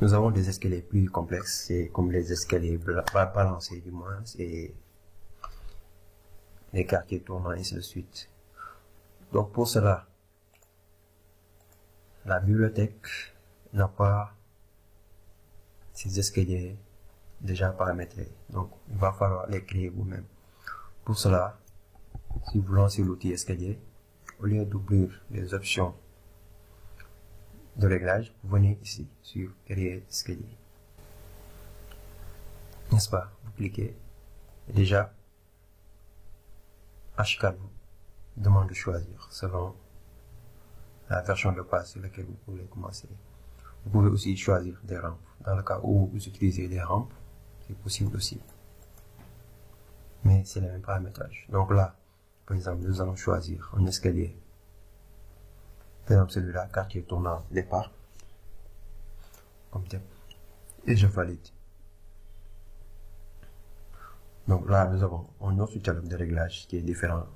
Nous avons des escaliers plus complexes, c'est comme les escaliers balancés du moins, et les quartiers tournants, et ainsi de suite. Donc pour cela, la bibliothèque n'a pas ces escaliers déjà paramétrés. Donc il va falloir les créer vous-même. Pour cela, si vous lancez l'outil escalier, au lieu d'ouvrir les options de réglage, vous venez ici sur créer escalier. N'est-ce pas? Vous cliquez. Et déjà, HCAD vous demande de choisir selon la version de base sur laquelle vous voulez commencer. Vous pouvez aussi choisir des rampes. Dans le cas où vous utilisez des rampes, c'est possible aussi. Mais c'est le même paramétrage. Donc là, par exemple, nous allons choisir un escalier. Par exemple, celui-là, quartier tournant départ. Comme tel. Et je valide. Donc là, nous avons un autre dialogue de réglage qui est différent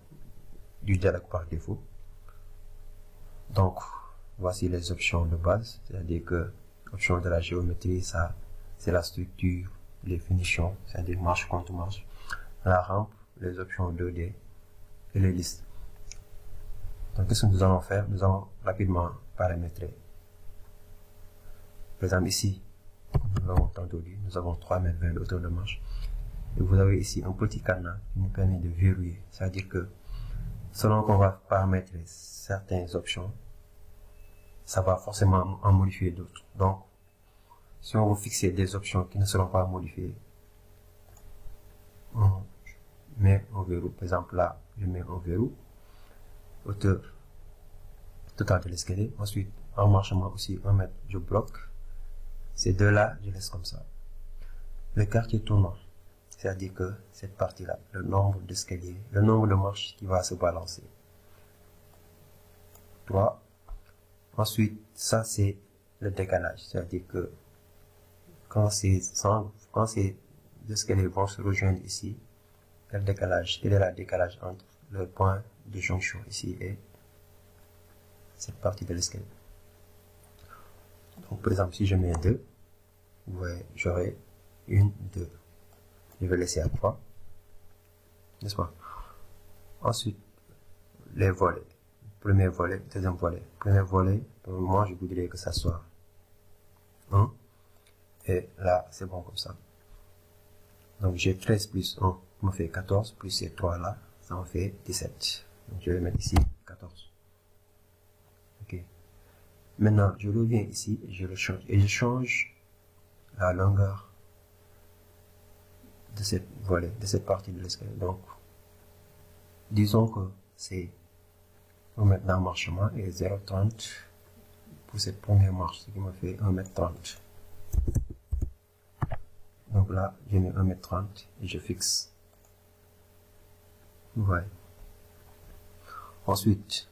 du dialogue par défaut. Donc, voici les options de base, c'est-à-dire que l'option de la géométrie, ça, c'est la structure, les finitions, c'est-à-dire marche contre marche. La rampe, les options 2D et les listes. Donc, qu'est-ce que nous allons faire? Nous allons rapidement paramétrer. Par exemple, ici, nous avons tantôt dit, nous avons 3,20 m de hauteur de marche. Et vous avez ici un petit cadenas qui nous permet de verrouiller. C'est-à-dire que, selon qu'on va paramétrer certaines options, ça va forcément en modifier d'autres. Donc, si on veut fixer des options qui ne seront pas modifiées, on met un verrou. Par exemple, là, je mets un verrou, hauteur totale de l'escalier. Ensuite, en marchement aussi 1 mètre, je bloque. Ces deux-là, je laisse comme ça. Le quartier tournant, c'est-à-dire que cette partie-là, le nombre d'escaliers, le nombre de marches qui va se balancer. 3. Ensuite, ça c'est le décalage, c'est-à-dire que quand ces escaliers vont se rejoindre ici, quel est le décalage entre le point de jonction ici et cette partie de l'escalier. Donc par exemple, si je mets 2, vous voyez, j'aurai 1, 2. Je vais laisser à 3, n'est-ce pas? Ensuite, les volets. Premier volet, deuxième volet. Premier volet, pour moi, je voudrais que ça soit 1. Et là, c'est bon comme ça. Donc, j'ai 13 plus 1, ça me fait 14, plus ces 3 là, ça me fait 17. Donc, je vais mettre ici 14. Ok. Maintenant, je reviens ici et je le change. Et je change la longueur de cette volet, de cette partie de l'escalier. Donc, disons que c'est 1 mètre d'emmarchement et 0,30 pour cette première marche, ce qui me fait 1,30 m. Donc là, je mets 1,30 m et je fixe. Vous voyez. Ensuite,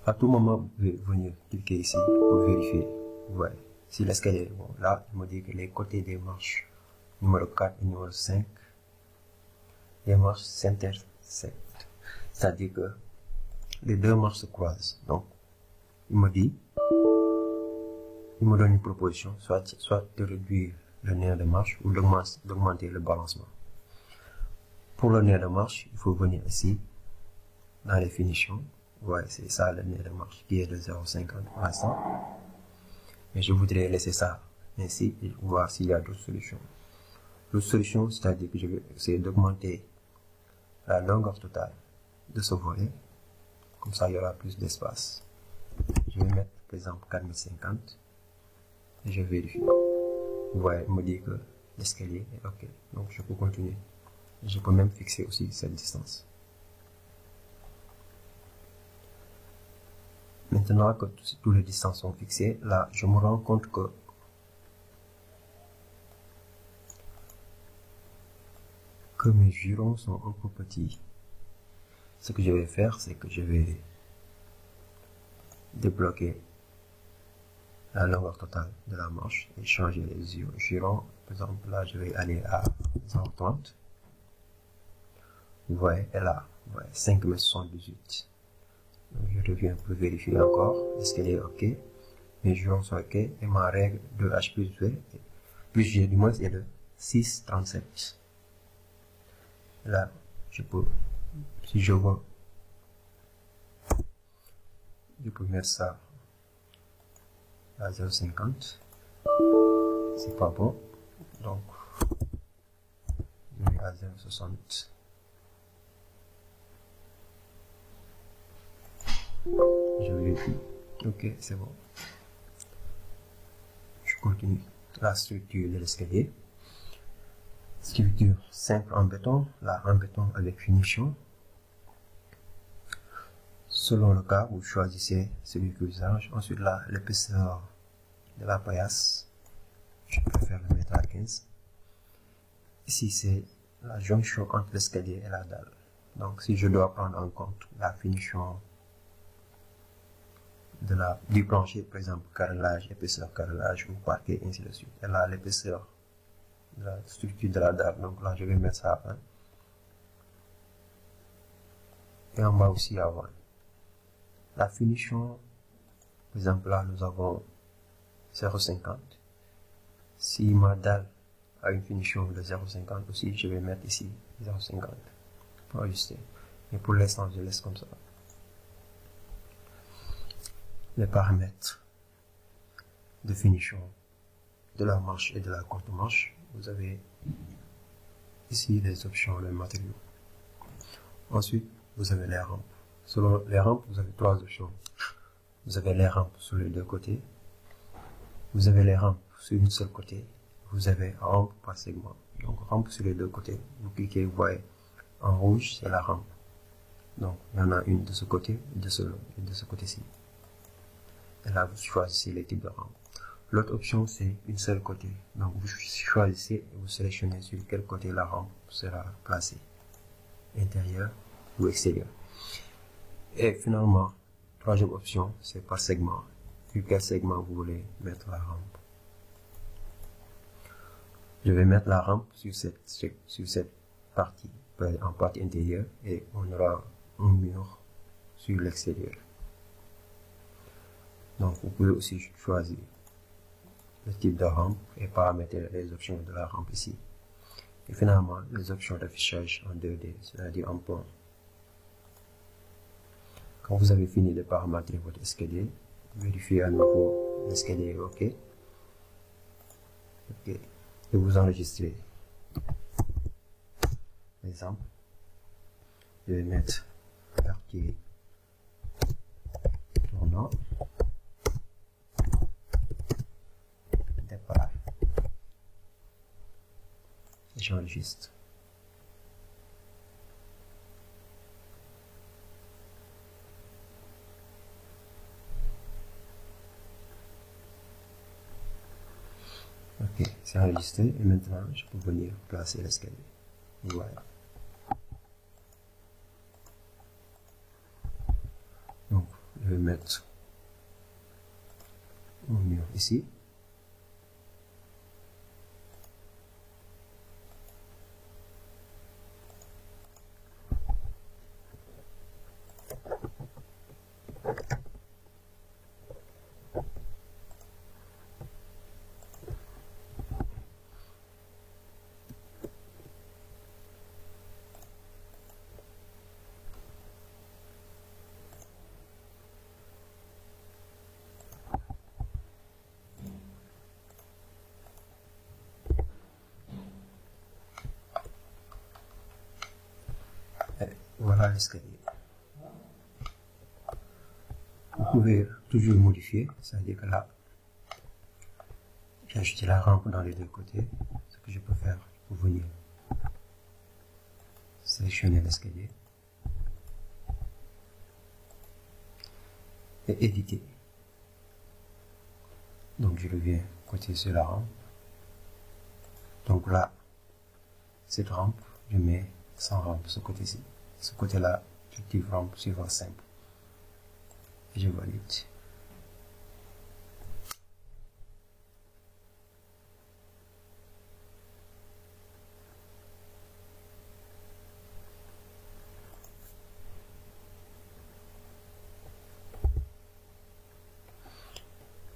à tout moment, vous pouvez venir cliquer ici pour vérifier. Vous voyez. Si l'escalier est bon, là, il me dit que les côtés des marches numéro 4 et numéro 5, les marches s'intersectent. C'est-à-dire que les deux marches se croisent. Donc, il me donne une proposition, soit de réduire le nerf de marche ou d'augmenter le balancement. Pour le nerf de marche, il faut venir ici, dans les finitions. Ouais, c'est ça le nerf de marche qui est de 0,50 à 100. Mais je voudrais laisser ça ainsi et voir s'il y a d'autres solutions. L'autre solution, c'est-à-dire que je vais essayer d'augmenter la longueur totale de ce volet. Comme ça, il y aura plus d'espace. Je vais mettre, par exemple, 4050 et je vérifie. Vous voyez, il me dit que l'escalier est OK. Donc, je peux continuer. Je peux même fixer aussi cette distance. Maintenant que toutes les distances sont fixées, là, je me rends compte que mes jurons sont un peu petits. Ce que je vais faire, c'est que je vais débloquer la longueur totale de la marche et changer les jurons. Par exemple, là, je vais aller à 130. Vous voyez, et là, vous voyez, 5,78 m. Donc, je reviens pour vérifier encore. Est-ce qu'elle est OK? mes jours sont OK et ma règle de H plus G du moins est de 6,37. Là, je peux, si je veux, je peux mettre ça à 0,50. C'est pas bon. Donc, je mets à 0,60. Je vérifie. OK, c'est bon. Je continue la structure de l'escalier. Structure simple en béton, là en béton avec finition. Selon le cas, vous choisissez celui que vous usage. Ensuite, là, l'épaisseur de la paillasse, je préfère le mettre à 15. Ici, c'est la jonction entre l'escalier et la dalle. Donc, si je dois prendre en compte la finition du plancher, par exemple, carrelage, épaisseur carrelage ou parquet, ainsi de suite. Et là, l'épaisseur de la structure de la dalle. Donc là, je vais mettre ça à 1. Et en bas aussi à 20. La finition, par exemple, là, nous avons 0,50. Si ma dalle a une finition de 0,50 aussi, je vais mettre ici 0,50 pour ajuster. Mais pour l'instant, je laisse comme ça. Les paramètres de finition de la manche et de la courte manche, vous avez ici les options, les matériaux. Ensuite, vous avez les rampes. Selon les rampes, vous avez 3 options. Vous avez les rampes sur les 2 côtés. Vous avez les rampes sur une seule côté. Vous avez rampe par segment. Donc, rampe sur les 2 côtés. Vous cliquez, vous voyez en rouge, c'est la rampe. Donc, il y en a une de ce côté et de ce côté-ci. Et là, vous choisissez les types de rampes. L'autre option, c'est une seule côté. Donc, vous choisissez et vous sélectionnez sur quel côté la rampe sera placée. Intérieur ou extérieur. Et finalement, troisième option, c'est par segment. Sur quel segment vous voulez mettre la rampe. Je vais mettre la rampe sur cette partie, en partie intérieure, et on aura un mur sur l'extérieur. Donc, vous pouvez aussi choisir le type de rampe et paramétrer les options de la rampe ici. Et finalement, les options d'affichage en 2D, c'est-à-dire en point. Quand vous avez fini de paramétrer votre escalier, vérifiez à nouveau l'escalier est OK. OK. Et vous enregistrez. Par exemple, je vais mettre quartier tournant. Départ. Et j'enregistre. Ok, c'est enregistré et maintenant je peux venir placer l'escalier. Voilà. Donc, je vais mettre mon mur ici. Voilà l'escalier. Vous pouvez toujours modifier, c'est-à-dire que là, j'ai ajouté la rampe dans les 2 côtés. Ce que je peux faire pour venir sélectionner l'escalier et éditer. Donc je reviens côté sur la rampe. Donc là, cette rampe, je mets sans rampe ce côté-ci. Ce côté-là, j'active rampe suivant simple. Et je valide.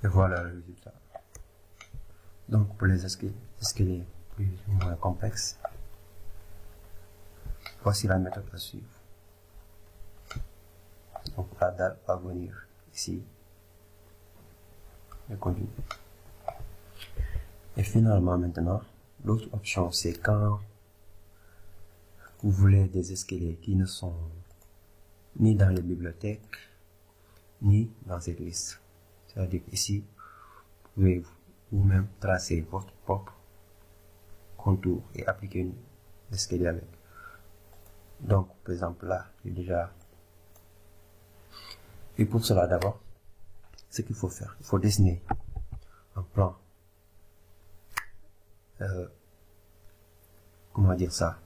Et voilà le résultat. Donc pour les escaliers plus ou moins complexes, voici la méthode à suivre. Donc la dalle va venir ici et continuer. Et finalement maintenant, l'autre option c'est quand vous voulez des escaliers qui ne sont ni dans les bibliothèques, ni dans cette liste. C'est-à-dire ici, vous pouvez vous-même tracer votre propre contour et appliquer une escalier avec. Donc, par exemple, là, j'ai déjà. Et pour cela, d'abord, ce qu'il faut faire, il faut dessiner un plan. Comment dire ça?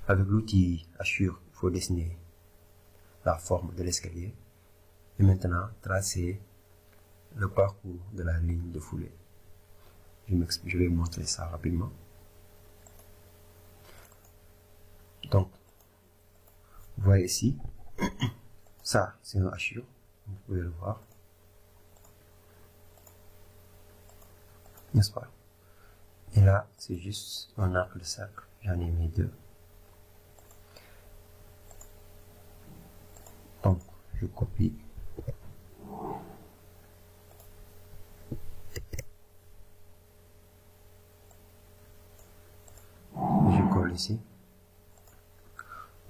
Avec l'outil Assure, il faut dessiner la forme de l'escalier et maintenant tracer le parcours de la ligne de foulée. Je vais vous montrer ça rapidement. Donc, vous voyez ici, ça c'est un Assure, vous pouvez le voir, n'est-ce pas? Et là, c'est juste un arc de cercle, j'en ai mis 2. Donc, je copie. Je colle ici.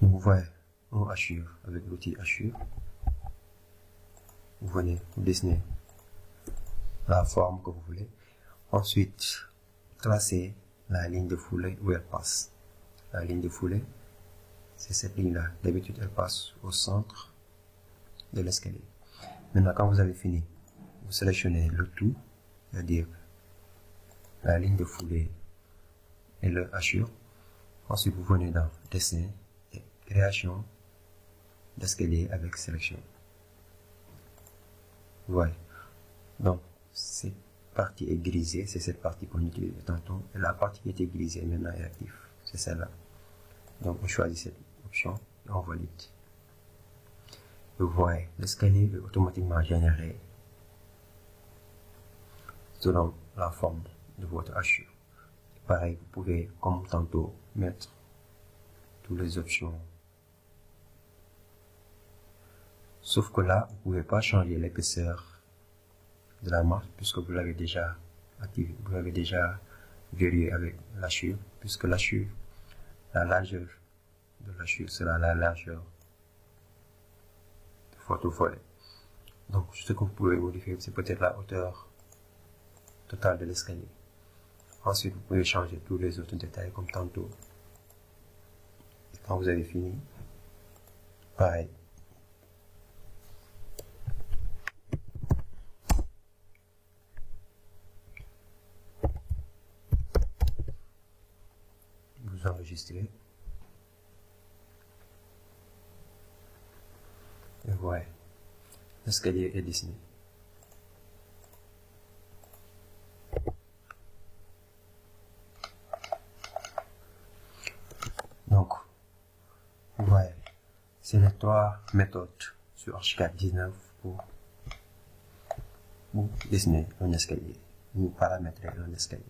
Donc, vous voyez, on Assure avec l'outil Assure. Vous venez dessiner la forme que vous voulez. Ensuite, tracer la ligne de foulée où elle passe. La ligne de foulée, c'est cette ligne-là. D'habitude, elle passe au centre de l'escalier. Maintenant, quand vous avez fini, vous sélectionnez le tout, c'est-à-dire la ligne de foulée et le Assure. Ensuite, vous venez dans Dessin et Création d'escalier avec sélection. Voilà. Donc, cette partie est grisée, c'est cette partie qu'on utilisait tantôt. Et la partie qui était grisée maintenant est active, c'est celle-là. Donc, on choisit cette option et on valide. Vous voyez, l'escalier est automatiquement généré selon la forme de votre Assure. Pareil, vous pouvez, comme tantôt, mettre toutes les options. Sauf que là, vous ne pouvez pas changer l'épaisseur de la marque puisque vous l'avez déjà activé, vous l'avez déjà verrouillé avec l'Assure, puisque l'Assure, la largeur de l'Assure sera la largeur de votre volet. Donc, ce que vous pouvez modifier, c'est peut-être la hauteur totale de l'escalier. Ensuite, vous pouvez changer tous les autres détails comme tantôt. Et quand vous avez fini, pareil. Vous enregistrez. Et voilà. L'escalier est dessiné. Donc, voilà. C'est les 3 méthodes sur Archicad 19 pour dessiner un escalier, ou paramétrer un escalier.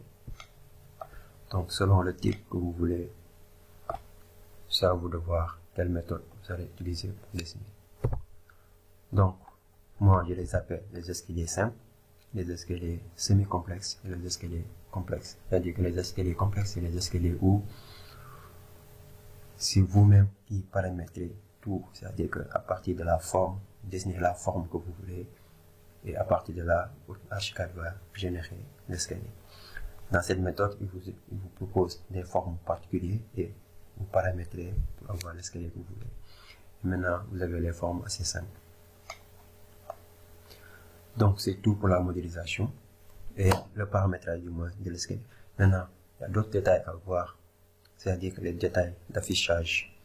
Donc, selon le type que vous voulez, c'est à vous de voir quelle méthode vous allez utiliser pour dessiner. Donc, moi, je les appelle les escaliers simples, les escaliers semi-complexes et les escaliers complexes. C'est-à-dire que les escaliers complexes, c'est les escaliers où c'est vous-même qui paramétrez tout. C'est-à-dire qu'à partir de la forme, dessinez la forme que vous voulez et à partir de là, votre Archicad va générer l'escalier. Dans cette méthode, il vous propose des formes particulières et vous paramétrez pour avoir l'escalier que vous voulez. Et maintenant, vous avez les formes assez simples. Donc, c'est tout pour la modélisation et le paramétrage du moins de l'escalier. Maintenant, il y a d'autres détails à voir, c'est-à-dire que les détails d'affichage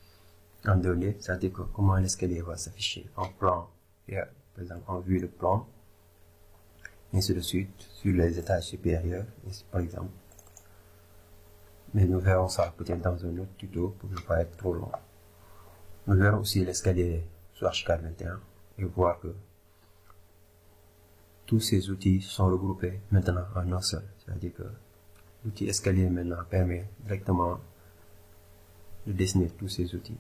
en données, c'est-à-dire que comment l'escalier va s'afficher en plan, et par exemple en vue de plan, et ainsi de suite, sur les étages supérieurs, ici, par exemple. Mais nous verrons ça peut-être dans un autre tuto pour ne pas être trop long. Nous verrons aussi l'escalier sur Archicad 21 et voir que tous ces outils sont regroupés maintenant en un seul. C'est-à-dire que l'outil escalier maintenant permet directement de dessiner tous ces outils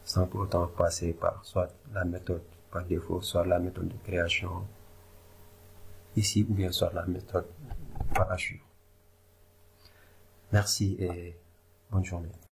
sans pour autant passer par soit la méthode par défaut, soit la méthode de création ici ou bien soit la méthode par hachure. Merci et bonne journée.